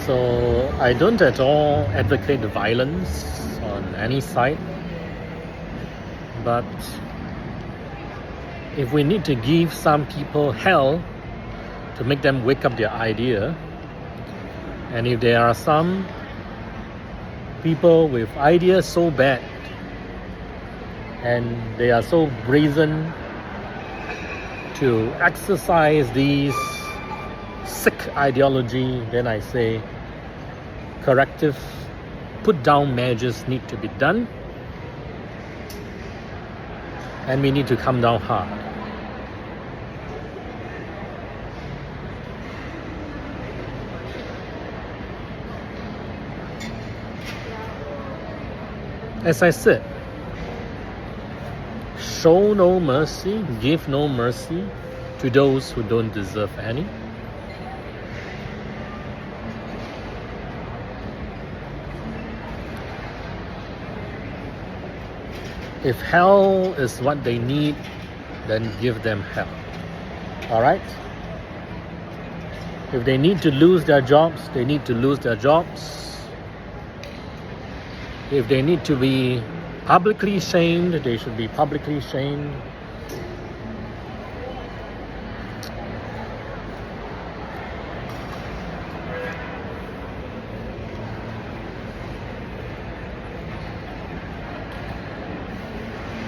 So I don't at all advocate violence on any side, but if we need to give some people hell to make them wake up their idea, and if there are some people with ideas so bad and they are so brazen to exercise these sick ideology, then I say corrective, put down measures need to be done, and we need to come down hard. As I said, show no mercy, give no mercy to those who don't deserve any. If hell is what they need, then give them hell. Alright? If they need to lose their jobs, they need to lose their jobs. If they need to be publicly shamed, they should be publicly shamed.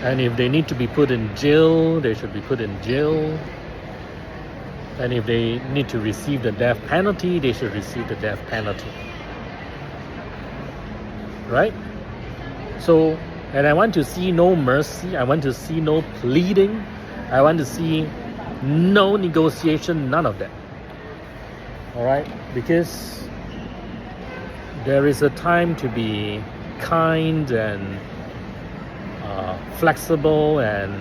And if they need to be put in jail, they should be put in jail. And if they need to receive the death penalty, they should receive the death penalty. Right? So, and I want to see no mercy, I want to see no pleading, I want to see no negotiation, none of that. Alright? Because there is a time to be kind and flexible and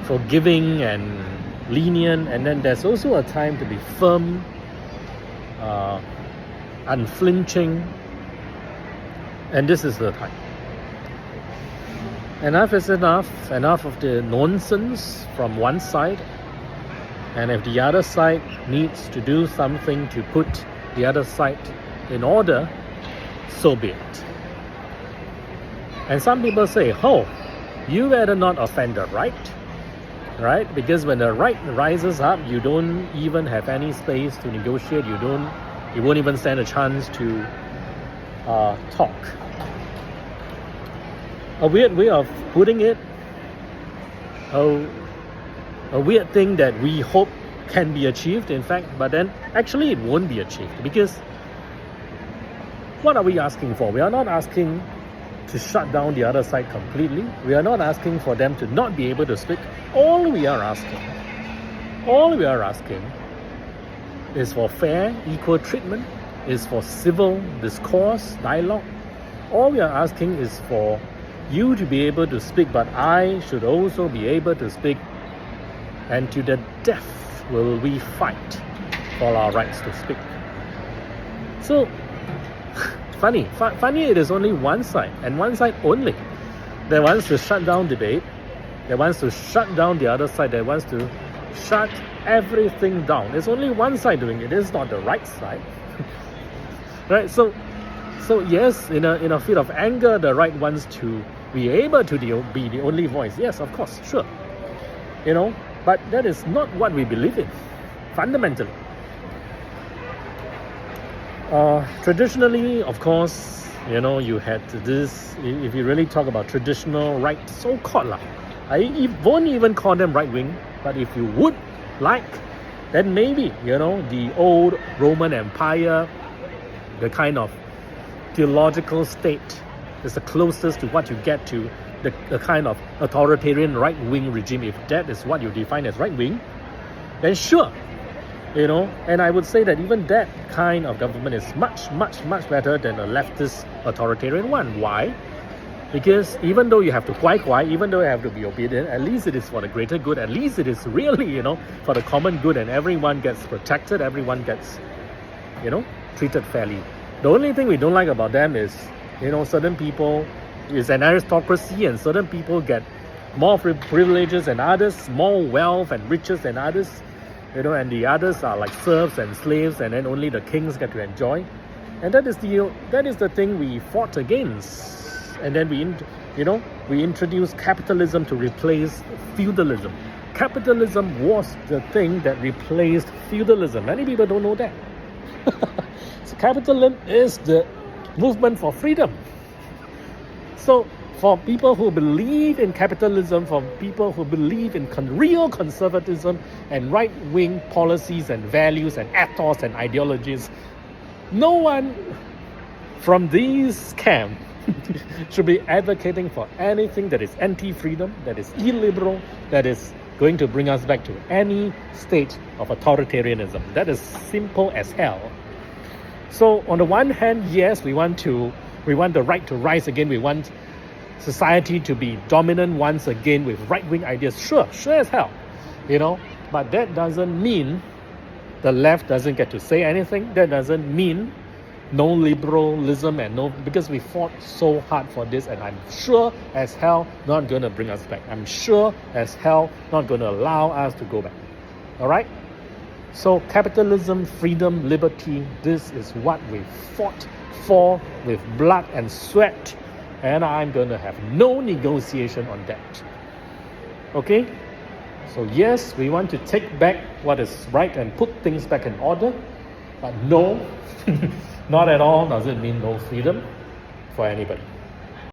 forgiving and lenient, and then there's also a time to be firm, unflinching, and this is the time. Enough is enough of the nonsense from one side, and if the other side needs to do something to put the other side in order, so be it. And some people say, oh, you better not offend the right, right? Because when the right rises up, you don't even have any space to negotiate. You won't even stand a chance to talk. A weird way of putting it, a weird thing that we hope can be achieved, in fact, but then actually it won't be achieved, because what are we asking for? We are not asking to shut down the other side completely. We are not asking for them to not be able to speak. All we are asking is for fair, equal treatment, is for civil discourse, dialogue. All we are asking is for you to be able to speak, but I should also be able to speak, and to the death will we fight for our rights to speak. So, funny it is only one side, and one side only, that wants to shut down debate, that wants to shut down the other side, that wants to shut everything down. There's only one side doing it. It's not the right side. Right? So yes, in a fit of anger, the right wants to be able to be the only voice. Yes, of course, sure. But that is not what we believe in, fundamentally. Traditionally, of course, you had this, if you really talk about traditional right, so-called I won't even call them right-wing, but if you would like, then maybe, the old Roman Empire, the kind of theological state is the closest to what you get to the kind of authoritarian right-wing regime. If that is what you define as right-wing, then sure. And I would say that even that kind of government is much, much, much better than a leftist authoritarian one. Why? Because even though you have to kwai, even though you have to be obedient, at least it is for the greater good. At least it is really, for the common good, and everyone gets protected, everyone gets, treated fairly. The only thing we don't like about them is, certain people, is an aristocracy, and certain people get more privileges than others, more wealth and riches than others. And the others are like serfs and slaves, and then only the kings get to enjoy. And that is the thing we fought against. And then we introduced capitalism to replace feudalism. Capitalism was the thing that replaced feudalism. Many people don't know that. So capitalism is the movement for freedom. So for people who believe in capitalism, for people who believe in real conservatism and right-wing policies and values and ethos and ideologies, no one from these camps should be advocating for anything that is anti-freedom, that is illiberal, that is going to bring us back to any state of authoritarianism. That is simple as hell. So on the one hand, yes, we want the right to rise again. We want society to be dominant once again with right-wing ideas. Sure as hell, But that doesn't mean the left doesn't get to say anything. That doesn't mean no liberalism because we fought so hard for this, and I'm sure as hell not going to bring us back. I'm sure as hell not going to allow us to go back. All right? So capitalism, freedom, liberty, this is what we fought for with blood and sweat, and I'm going to have no negotiation on that. Okay? So yes, we want to take back what is right and put things back in order, but no, not at all does it mean no freedom for anybody.